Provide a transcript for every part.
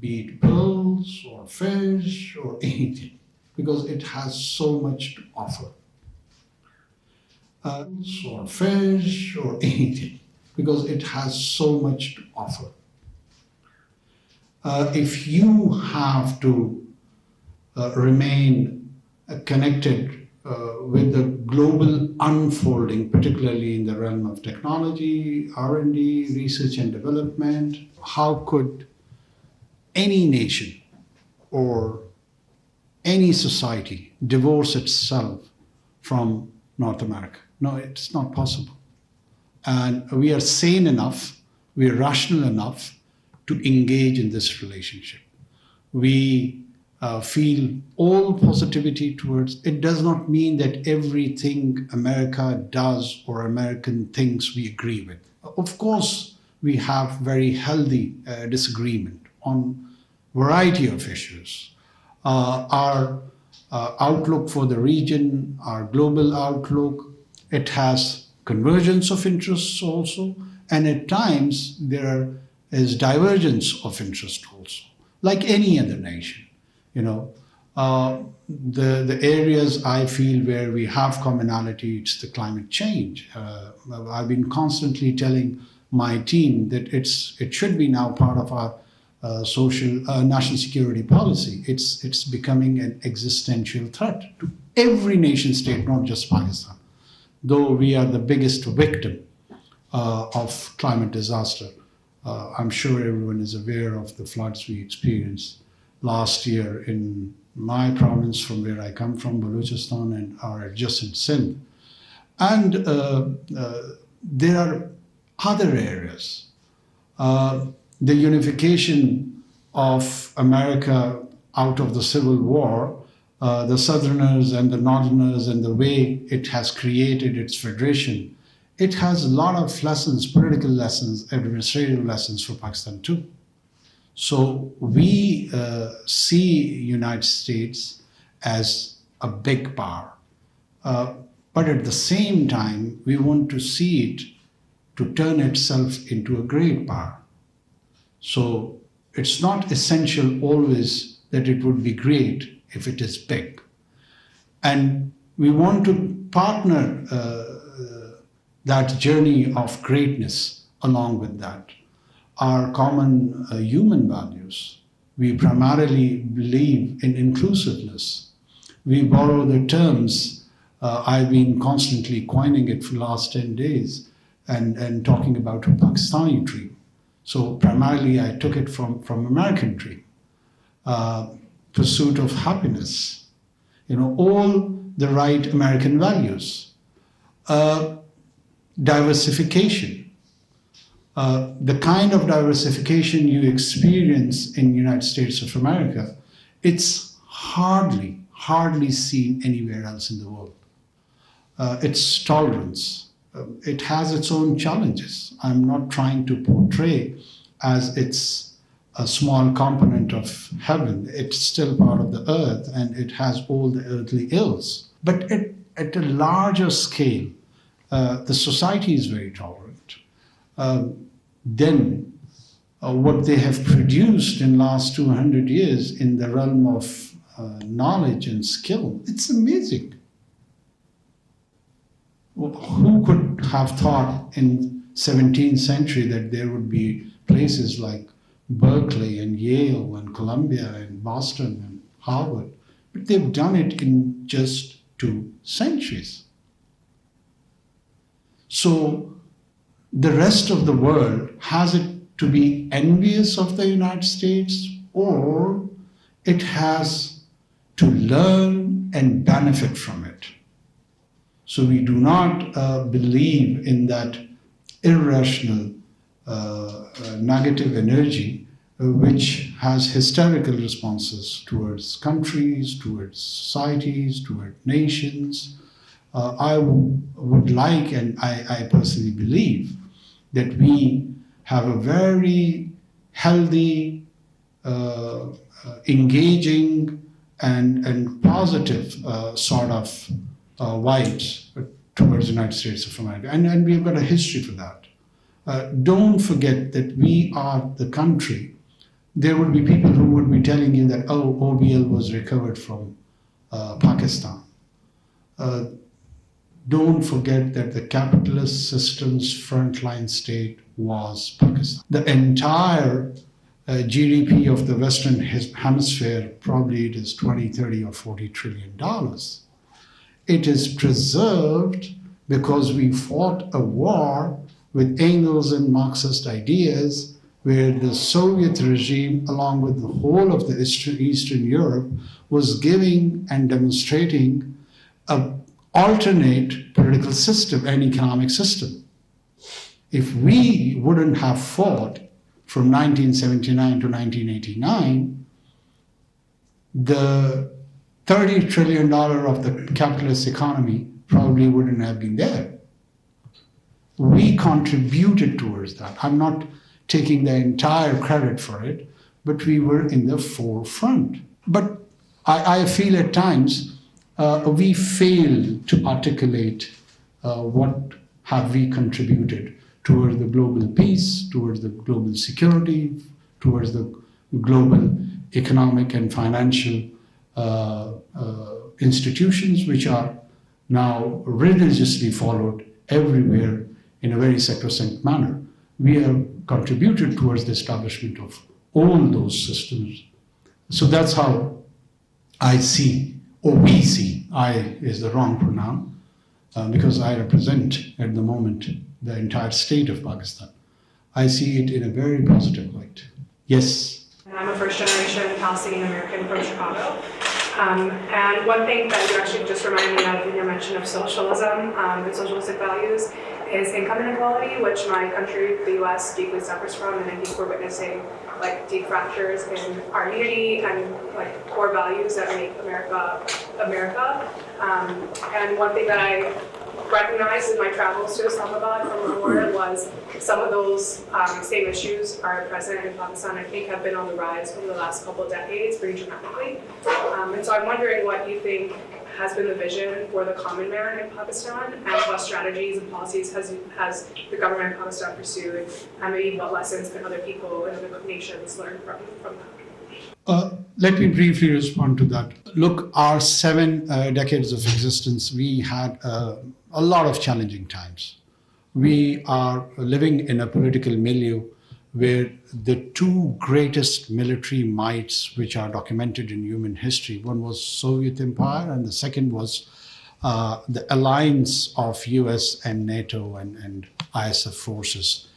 be it pearls or fish or anything, because it has so much to offer. Or fish or anything, because it has so much to offer. If you have to remain connected with the global unfolding, particularly in the realm of technology, R&D, research and development, how could any nation or any society divorce itself from North America? No, it's not possible. And we are sane enough, we are rational enough to engage in this relationship. We feel all positivity towards it. Does not mean that everything America does or American thinks we agree with. Of course, we have very healthy disagreement on variety of issues. Our outlook for the region, our global outlook, it has convergence of interests also, and at times there is divergence of interest also, like any other nation. The areas I feel where we have commonality, it's the climate change. I've been constantly telling my team that it should be now part of our national security policy. It's becoming an existential threat to every nation state, not just Pakistan. Though we are the biggest victim of climate disaster. I'm sure everyone is aware of the floods we experienced last year in my province, from where I come from, Balochistan, and our adjacent Sindh. And there are other areas. The unification of America out of the Civil War, the Southerners and the Northerners, and the way it has created its federation, it has a lot of lessons, political lessons, administrative lessons for Pakistan too. So we see United States as a big power, but at the same time, we want to see it to turn itself into a great power. So it's not essential always that it would be great if it is big. And we want to partner that journey of greatness along with that. Our common human values. We primarily believe in inclusiveness. We borrow the terms, I've been constantly coining it for the last 10 days and talking about a Pakistani dream. So primarily I took it from American dream. Pursuit of happiness, all the right American values. Diversification. The kind of diversification you experience in the United States of America, it's hardly seen anywhere else in the world. It's tolerance. It has its own challenges. I'm not trying to portray as it's a small component of heaven. It's still part of the earth, and it has all the earthly ills. But at a larger scale, the society is very tolerant. Then what they have produced in the last 200 years in the realm of knowledge and skill, it's amazing. Who could have thought in 17th century that there would be places like Berkeley and Yale and Columbia and Boston and Harvard? But they've done it in just 2 centuries. So the rest of the world, has it to be envious of the United States, or it has to learn and benefit from it? So we do not believe in that irrational negative energy which has hysterical responses towards countries, towards societies, towards nations. I would like, and I personally believe, that we have a very healthy, engaging, and positive sort of vibes towards the United States of America. And we've got a history for that. Don't forget that we are the country There would be people who would be telling you that, oh, OBL was recovered from Pakistan. Don't forget that the capitalist system's frontline state was Pakistan. The entire GDP of the Western Hemisphere, probably it is 20, 30, or 40 trillion dollars. It is preserved because we fought a war with Engels and Marxist ideas, where the Soviet regime, along with the whole of the Eastern Europe, was giving and demonstrating an alternate political system and economic system. If we wouldn't have fought from 1979 to 1989, the $30 trillion of the capitalist economy probably wouldn't have been there. We contributed towards that. I'm not taking the entire credit for it, but we were in the forefront. But I feel at times we fail to articulate what have we contributed towards the global peace, towards the global security, towards the global economic and financial institutions, which are now religiously followed everywhere in a very sacrosanct manner. We have contributed towards the establishment of all those systems. So that's how I see, or we see, I is the wrong pronoun, because I represent at the moment the entire state of Pakistan. I see it in a very positive light. Yes. I'm a first-generation Palestinian American from Chicago. And one thing that you actually just reminded me of in your mention of socialism and socialistic values is income inequality, which my country, the US, deeply suffers from, and I think we're witnessing like deep fractures in our unity and like core values that make America America. And one thing that I recognized in my travels to Islamabad from Anwar was some of those same issues are present in Pakistan. I think have been on the rise over the last couple of decades pretty dramatically. And so I'm wondering what you think has been the vision for the common man in Pakistan, and what strategies and policies has the government of Pakistan pursued, and maybe what lessons can other people in other nations learn from that? Let me briefly respond to that. Look, our 7 decades of existence, we had a lot of challenging times. We are living in a political milieu where the 2 greatest military mights which are documented in human history, one was Soviet Empire and the second was the alliance of US and NATO and ISF forces.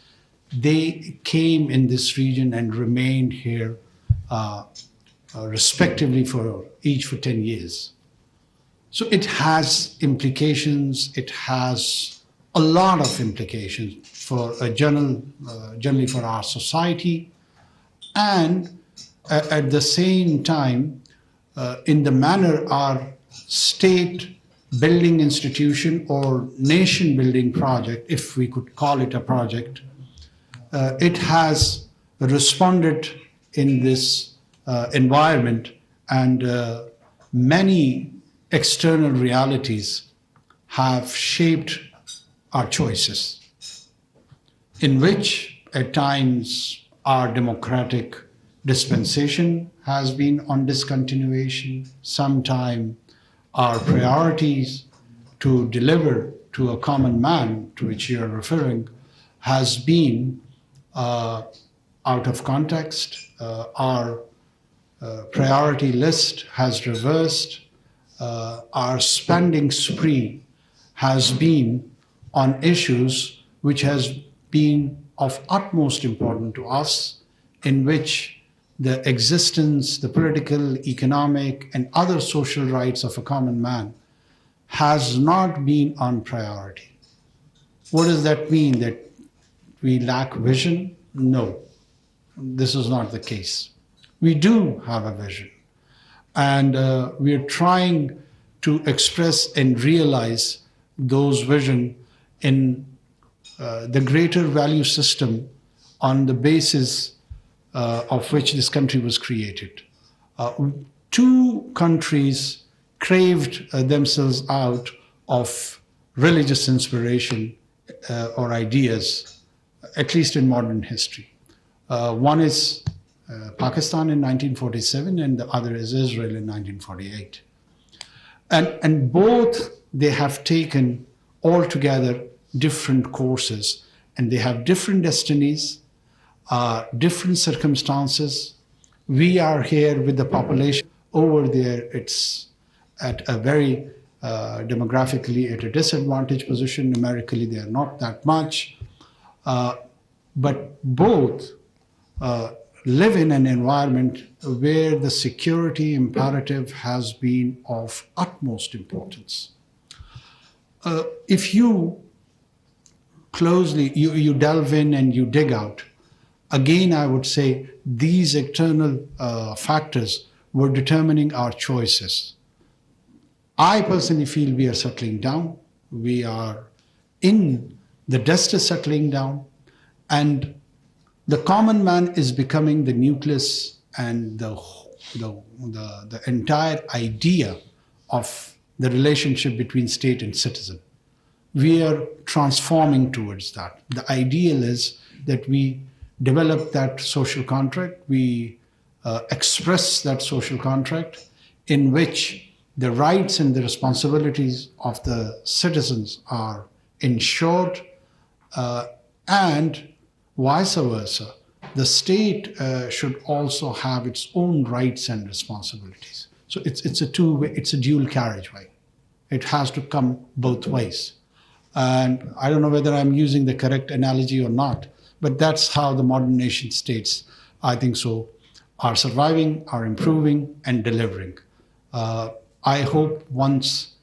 They came in this region and remained here respectively for each for 10 years. So it has implications, it has a lot of implications for generally for our society, and at the same time, in the manner our state building institution or nation building project, if we could call it a project, it has responded in this environment, and many external realities have shaped our choices, in which at times our democratic dispensation has been on discontinuation. Sometime our priorities to deliver to a common man, to which you are referring, has been out of context. Our priority list has reversed. Our spending spree has been on issues which has been of utmost importance to us, in which the existence, the political, economic, and other social rights of a common man has not been on priority. What does that mean? That we lack vision? No, this is not the case. We do have a vision, and we are trying to express and realize those vision in the greater value system on the basis of which this country was created. 2 countries craved themselves out of religious inspiration or ideas, at least in modern history. One is Pakistan in 1947 and the other is Israel in 1948. And both, they have taken altogether different courses and they have different destinies, different circumstances. We are here with the population. Over there, it's at a very demographically at a disadvantaged position. Numerically, they are not that much. But both live in an environment where the security imperative has been of utmost importance. If you closely, you delve in and you dig out, again, I would say these external factors were determining our choices. I personally feel we are settling down. We are in, the dust is settling down, and the common man is becoming the nucleus and the entire idea of the relationship between state and citizen. We are transforming towards that. The ideal is that we develop that social contract, we express that social contract in which the rights and the responsibilities of the citizens are ensured, and vice versa. The state should also have its own rights and responsibilities. So it's a two-way, it's a dual carriageway. It has to come both ways. And I don't know whether I'm using the correct analogy or not, but that's how the modern nation states, I think so, are surviving, are improving, and delivering. I hope once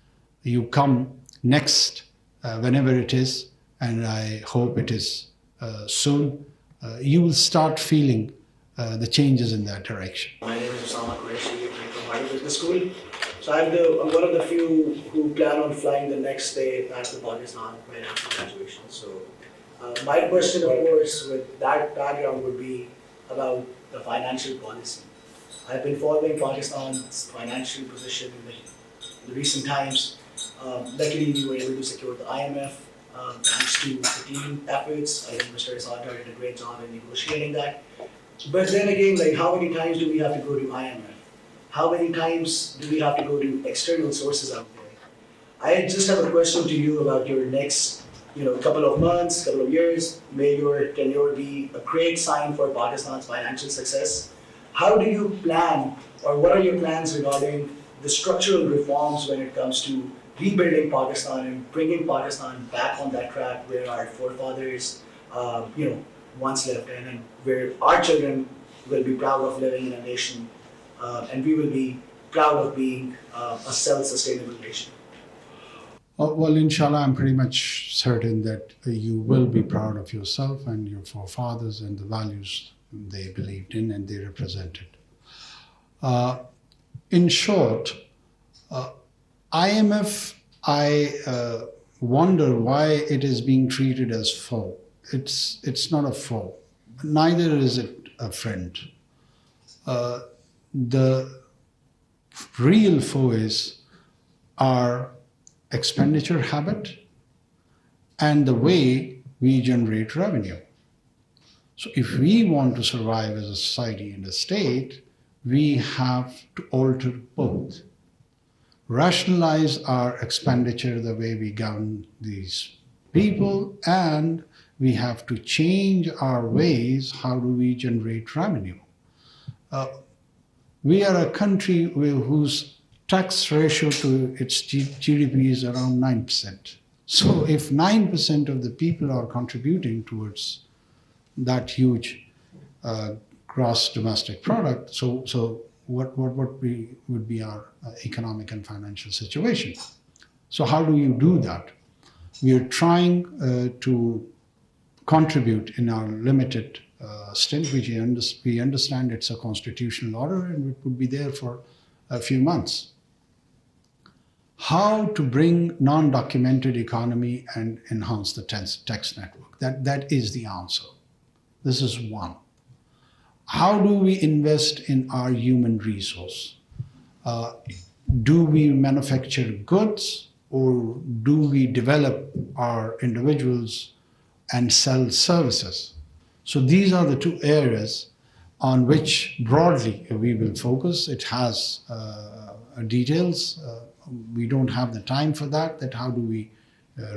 you come next, whenever it is, and I hope it is soon, you will start feeling the changes in that direction. My name is Samaa from Harvard Business School. So I'm one of the few who plan on flying the next day back to Pakistan right after graduation. So my question, of course, with that background would be about the financial policy. I've been following Pakistan's financial position in the recent times. Luckily, we were able to secure the IMF thanks to the team efforts. I think Mr. Sadar did a great job in negotiating that. But then again, like, how many times do we have to go to IMF? How many times do we have to go to external sources out there? I just have a question to you about your next, couple of months, couple of years. May your tenure be a great sign for Pakistan's financial success. How do you plan, or what are your plans regarding the structural reforms when it comes to rebuilding Pakistan and bringing Pakistan back on that track where our forefathers, once lived in, and where our children will be proud of living in a nation, and we will be proud of being a self-sustainable nation? Well, inshallah, I'm pretty much certain that you will be proud of yourself and your forefathers and the values they believed in and they represented. In short, IMF, I wonder why it is being treated as foe. It's not a foe. Neither is it a friend. The real foe is our expenditure habit and the way we generate revenue. So if we want to survive as a society and a state, we have to alter both. Rationalize our expenditure the way we govern these people, and we have to change our ways. How do we generate revenue? We are a country whose tax ratio to its GDP is around 9%. So if 9% of the people are contributing towards that huge gross domestic product, so what would be our economic and financial situation? So how do you do that? We are trying to contribute in our limited stint, which we understand it's a constitutional order and it would be there for a few months. How to bring non-documented economy and enhance the tax network? That is the answer. This is one. How do we invest in our human resource? Do we manufacture goods, or do we develop our individuals and sell services? So these are the two areas on which broadly we will focus. It has details. We don't have the time for that how do we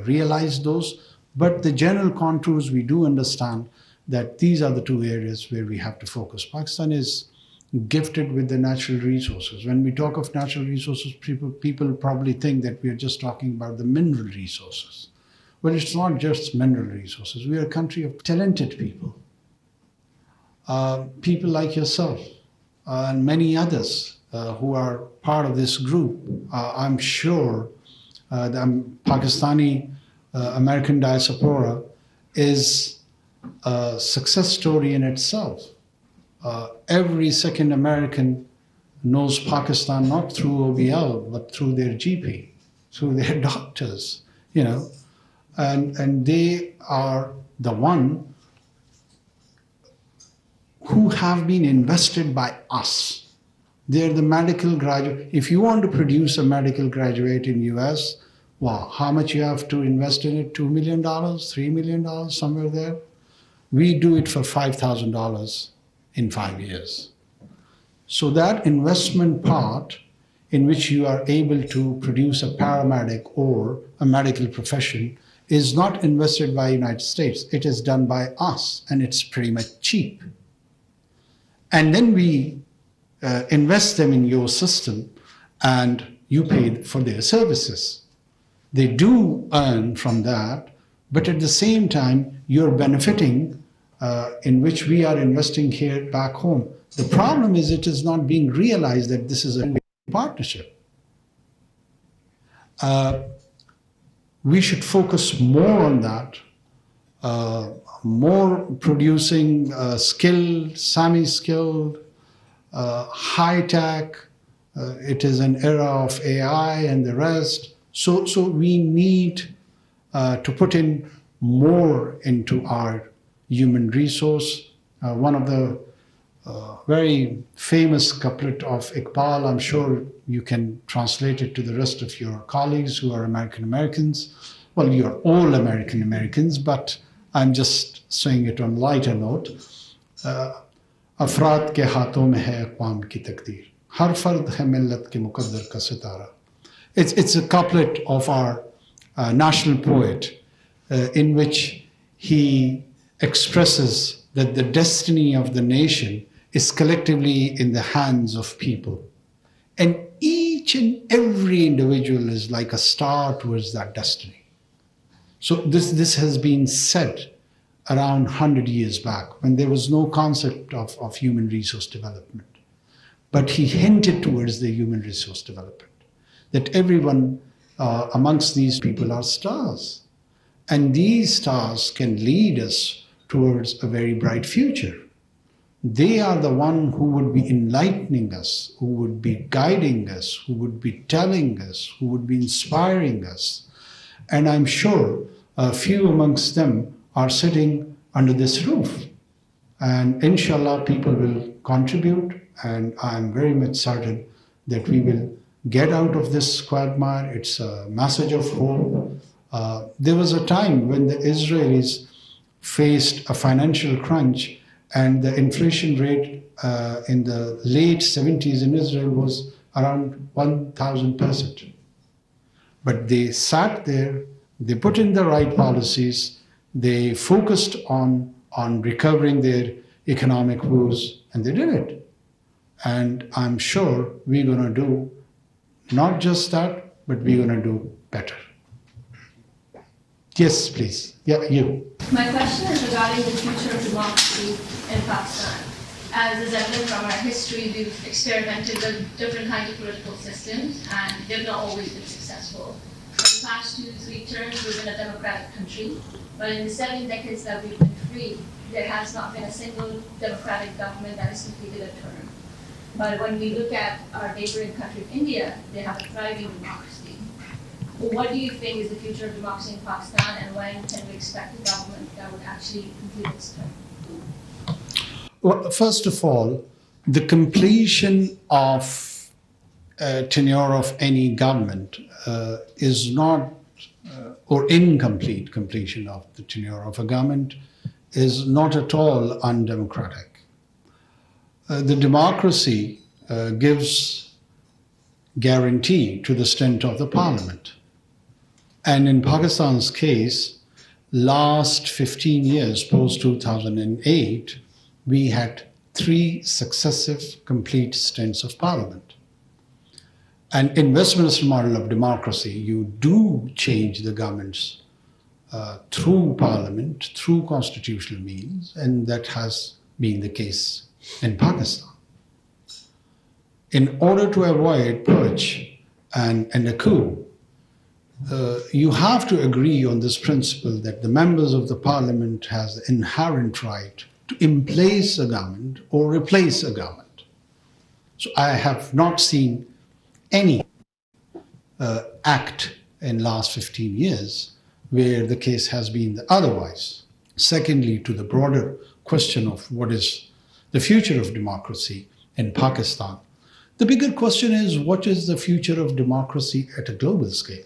realize those. But the general contours, we do understand that these are the two areas where we have to focus. Pakistan is gifted with the natural resources. When we talk of natural resources, people probably think that we are just talking about the mineral resources. Well, it's not just mineral resources. We are a country of talented people. People like yourself and many others who are part of this group. I'm sure the Pakistani American diaspora is a success story in itself. Every second American knows Pakistan not through OBL, but through their GP, through their doctors, and they are the one who have been invested by us. They're the medical graduate. If you want to produce a medical graduate in US, wow, how much you have to invest in it? $2 million, $3 million, somewhere there. We do it for $5,000 in 5 years. So that investment part in which you are able to produce a paramedic or a medical profession is not invested by the United States. It is done by us, and it's pretty much cheap. And then we invest them in your system, and you pay for their services. They do earn from that, but at the same time, you're benefiting in which we are investing here back home. The problem is it is not being realized that this is a partnership. We should focus more on that, more producing skilled, semi-skilled, high-tech. It is an era of AI and the rest. So we need to put in more into our human resource. One of the very famous couplet of Iqbal, I'm sure you can translate it to the rest of your colleagues who are American Americans. Well, you're all American Americans, but I'm just saying it on lighter note. Afraad ke haathon mein hai aqwam ki taqdeer. Har fard hai millat ke muqaddar ka sitara. It's a couplet of our national poet in which he expresses that the destiny of the nation is collectively in the hands of people. And each and every individual is like a star towards that destiny. So this has been said around 100 years back when there was no concept of human resource development. But he hinted towards the human resource development, that everyone amongst these people are stars. And these stars can lead us towards a very bright future. They are the one who would be enlightening us, who would be guiding us, who would be telling us, who would be inspiring us. And I'm sure a few amongst them are sitting under this roof. And inshallah, people will contribute, and I'm very much certain that we will get out of this quagmire. It's a message of hope. There was a time when the Israelis faced a financial crunch, and the inflation rate in the late 70s in Israel was around 1,000%. But they sat there, they put in the right policies, they focused on recovering their economic woes, and they did it. And I'm sure we're going to do not just that, but we're going to do better. Yes, please. Yeah, you. My question is regarding the future of democracy in Pakistan. As is evident from our history, we've experimented with different kinds of political systems, and they've not always been successful. For the past 2-3 terms, we've been a democratic country, but in the 7 decades that we've been free, there has not been a single democratic government that has completed a term. But when we look at our neighboring country of India, they have a thriving democracy. What do you think is the future of democracy in Pakistan, and when can we expect a government that would actually complete its term? Well, first of all, the completion of tenure of any government is not, or incomplete completion of the tenure of a government is not at all undemocratic. the democracy gives guarantee to the strength of the parliament. And in Pakistan's case, last 15 years, post-2008, we had 3 successive complete stints of parliament. And in Westminster model of democracy, you do change the governments through parliament, through constitutional means, and that has been the case in Pakistan. In order to avoid purge and a coup, you have to agree on this principle that the members of the parliament has the inherent right to emplace a government or replace a government. So I have not seen any act in last 15 years where the case has been otherwise. Secondly, to the broader question of what is the future of democracy in Pakistan, the bigger question is, what is the future of democracy at a global scale?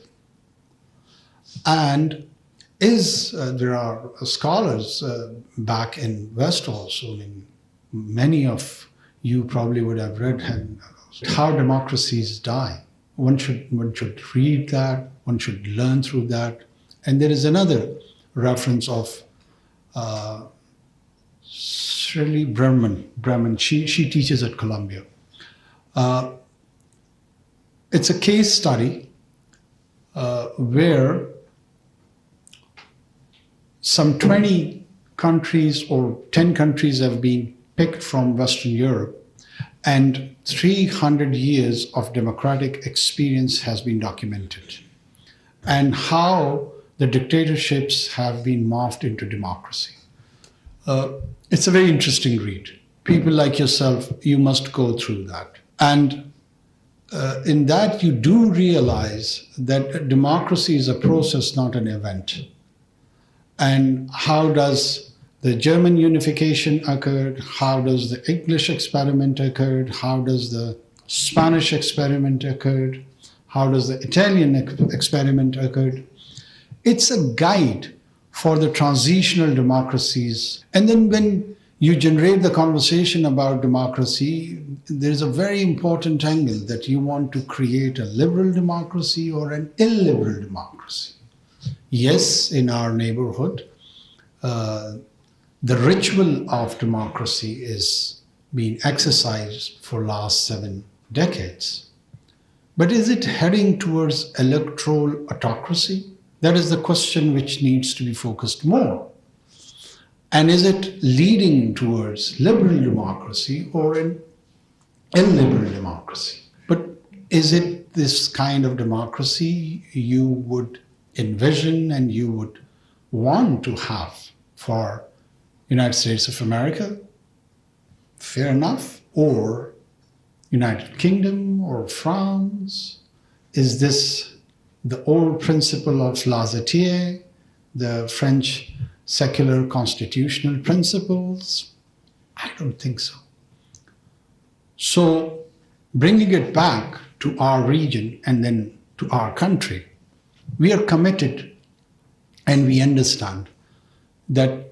And there are scholars back in West also, many of you probably would have read how democracies die. One should read that, one should learn through that. And there is another reference of Shirley Brahman. She teaches at Columbia. It's a case study where some 20 countries or 10 countries have been picked from Western Europe, and 300 years of democratic experience has been documented, and how the dictatorships have been morphed into democracy. It's a very interesting read. People like yourself, you must go through that. And in that, you do realize that democracy is a process, not an event. And how does the German unification occurred? How does the English experiment occurred? How does the Spanish experiment occurred? How does the Italian experiment occurred? It's a guide for the transitional democracies. And then when you generate the conversation about democracy, there's a very important angle that you want to create a liberal democracy or an illiberal democracy. Yes, in our neighborhood, the ritual of democracy is being exercised for last 7 decades. But is it heading towards electoral autocracy? That is the question which needs to be focused more. And is it leading towards liberal democracy or an illiberal democracy? But is it this kind of democracy you would envision and you would want to have for United States of America? Fair enough. Or United Kingdom or France? Is this the old principle of laissez-faire, the French secular constitutional principles? I don't think so. So bringing it back to our region and then to our country, we are committed and we understand that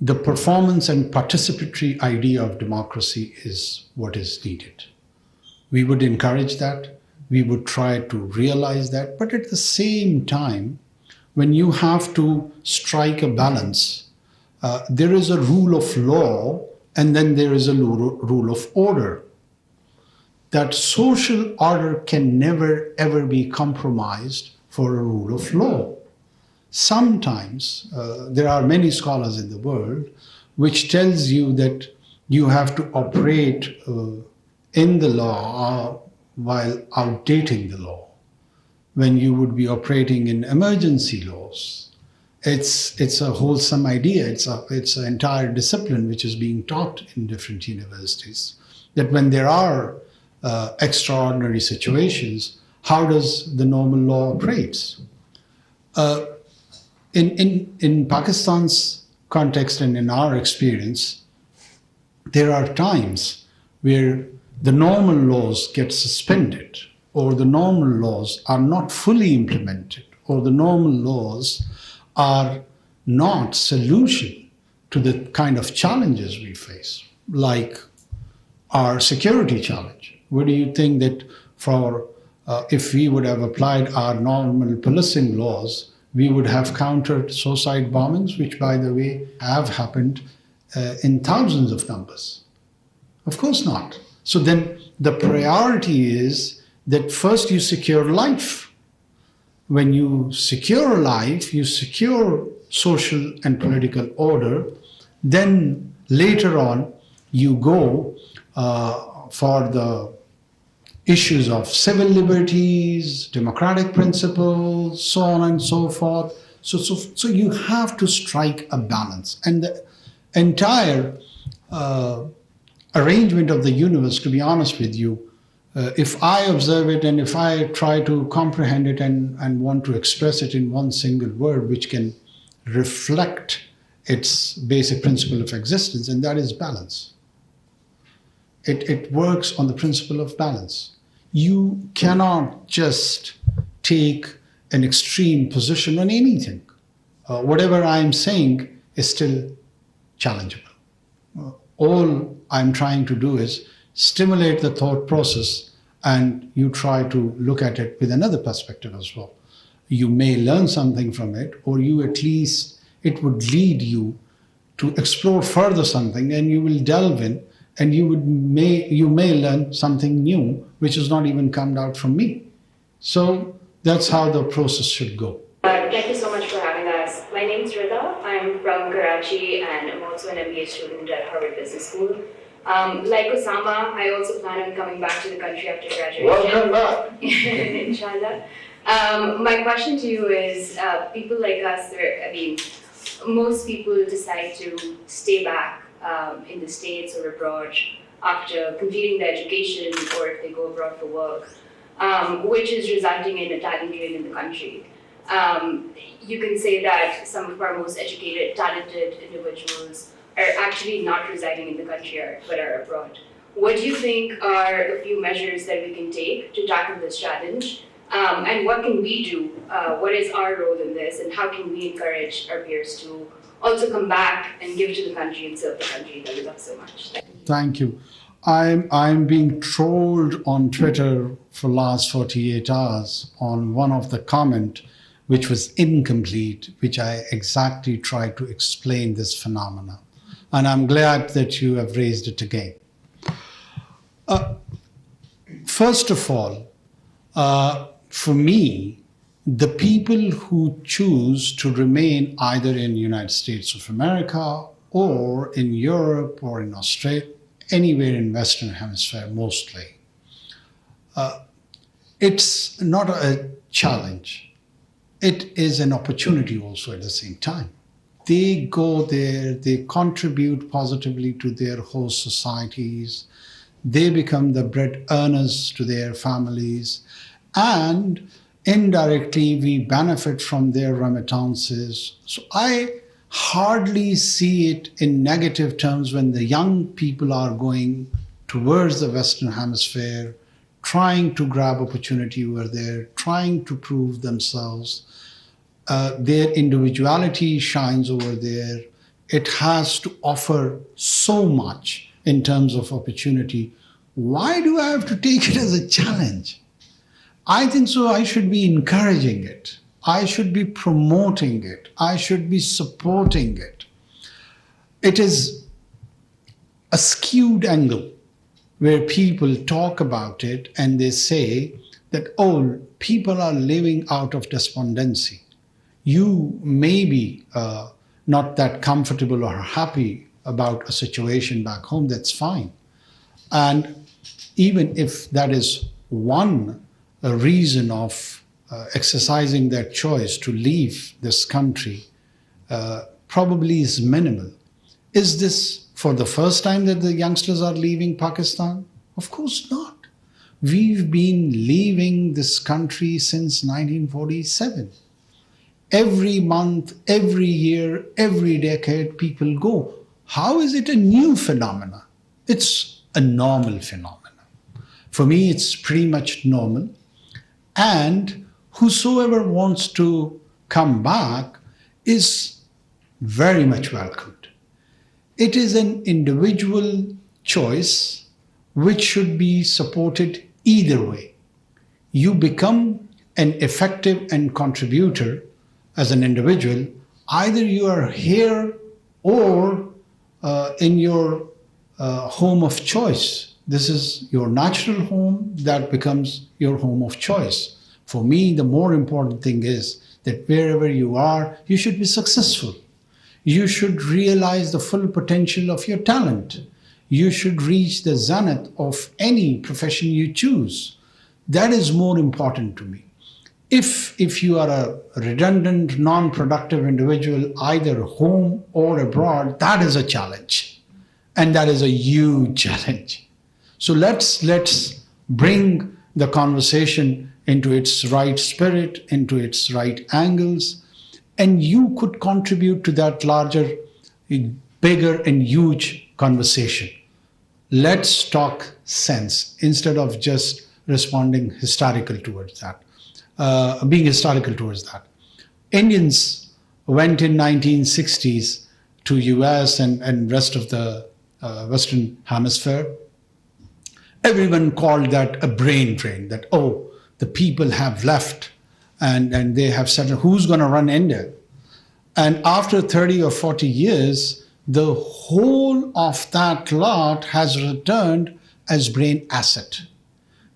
the performance and participatory idea of democracy is what is needed. We would encourage that. We would try to realize that. But at the same time, when you have to strike a balance, there is a rule of law and then there is a rule of order. That social order can never ever be compromised for a rule of law. Sometimes, there are many scholars in the world which tells you that you have to operate in the law while outdating the law, when you would be operating in emergency laws. It's a wholesome idea. It's an entire discipline which is being taught in different universities, that when there are extraordinary situations, how does the normal law operates? In Pakistan's context and in our experience, there are times where the normal laws get suspended, or the normal laws are not fully implemented, or the normal laws are not solution to the kind of challenges we face, like our security challenge. What do you think that for if we would have applied our normal policing laws, we would have countered suicide bombings, which, by the way, have happened in thousands of numbers? Of course not. So then the priority is that first you secure life. When you secure life, you secure social and political order, then later on you go for the issues of civil liberties, democratic principles, so on and so forth. So you have to strike a balance. And the entire arrangement of the universe, to be honest with you, if I observe it and if I try to comprehend it and want to express it in one single word which can reflect its basic principle of existence, and that is balance. It works on the principle of balance. You cannot just take an extreme position on anything. Whatever I'm saying is still challengeable. All I'm trying to do is stimulate the thought process, and you try to look at it with another perspective as well. You may learn something from it, or you at least, it would lead you to explore further something, and you will delve in, and you may learn something new, which has not even come out from me. So that's how the process should go. Thank you so much for having us. My name is Rita. I'm from Karachi, and I'm also an MBA student at Harvard Business School. Like Osama, I also plan on coming back to the country after graduation. Welcome back. Inshallah. My question to you is, people like us, most people decide to stay back in the States or abroad after completing their education, or if they go abroad for work, which is resulting in a talent drain in the country. You can say that some of our most educated, talented individuals are actually not residing in the country but are abroad. What do you think are a few measures that we can take to tackle this challenge? And what can we do? What is our role in this? And how can we encourage our peers to also come back and give to the country and serve the country that we love so much? Thank you. I'm being trolled on Twitter for last 48 hours on one of the comment which was incomplete, which I exactly tried to explain this phenomena. And I'm glad that you have raised it again. First of all, for me, the people who choose to remain either in the United States of America or in Europe or in Australia, anywhere in Western Hemisphere mostly, it's not a challenge. It is an opportunity also at the same time. They go there, they contribute positively to their host societies, they become the bread earners to their families, and indirectly we benefit from their remittances. So I hardly see it in negative terms when the young people are going towards the Western Hemisphere, trying to grab opportunity over there, trying to prove themselves. Their individuality shines over there. It has to offer so much in terms of opportunity. Why do I have to take it as a challenge? I think so I should be encouraging it. I should be promoting it. I should be supporting it. It is a skewed angle where people talk about it and they say that, oh, people are living out of despondency. You may be not that comfortable or happy about a situation back home, that's fine. And even if that is one reason of exercising their choice to leave this country, probably is minimal. Is this for the first time that the youngsters are leaving Pakistan? Of course not. We've been leaving this country since 1947. Every month, every year, every decade, people go. How is it a new phenomenon? It's a normal phenomenon. For me, it's pretty much normal. And whosoever wants to come back is very much welcomed. It is an individual choice which should be supported either way. You become an effective and contributor as an individual, either you are here or in your home of choice. This is your natural home that becomes your home of choice. For me, the more important thing is that wherever you are, you should be successful. You should realize the full potential of your talent. You should reach the zenith of any profession you choose. That is more important to me. If you are a redundant, non-productive individual, either home or abroad, that is a challenge. And that is a huge challenge. So let's bring the conversation into its right spirit, into its right angles, and you could contribute to that larger, bigger and huge conversation. Let's talk sense instead of just responding historical towards that, being historical towards that. Indians went in 1960s to US and rest of the Western Hemisphere. Everyone called that a brain drain, that, oh, the people have left and they have said, who's going to run India? And after 30 or 40 years, the whole of that lot has returned as brain asset.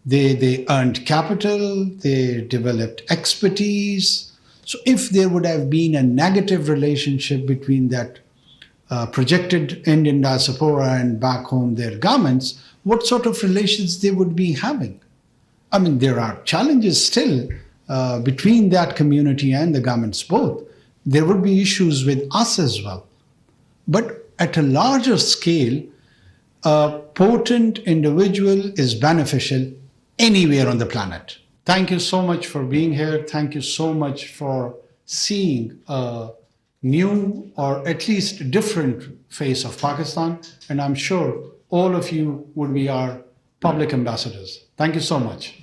They earned capital, they developed expertise. So if there would have been a negative relationship between that projected Indian diaspora and back home their governments, what sort of relations they would be having? I mean, there are challenges still between that community and the governments both. There would be issues with us as well. But at a larger scale, a potent individual is beneficial anywhere on the planet. Thank you so much for being here. Thank you so much for seeing a new or at least different face of Pakistan. And I'm sure all of you would be our public ambassadors. Thank you so much.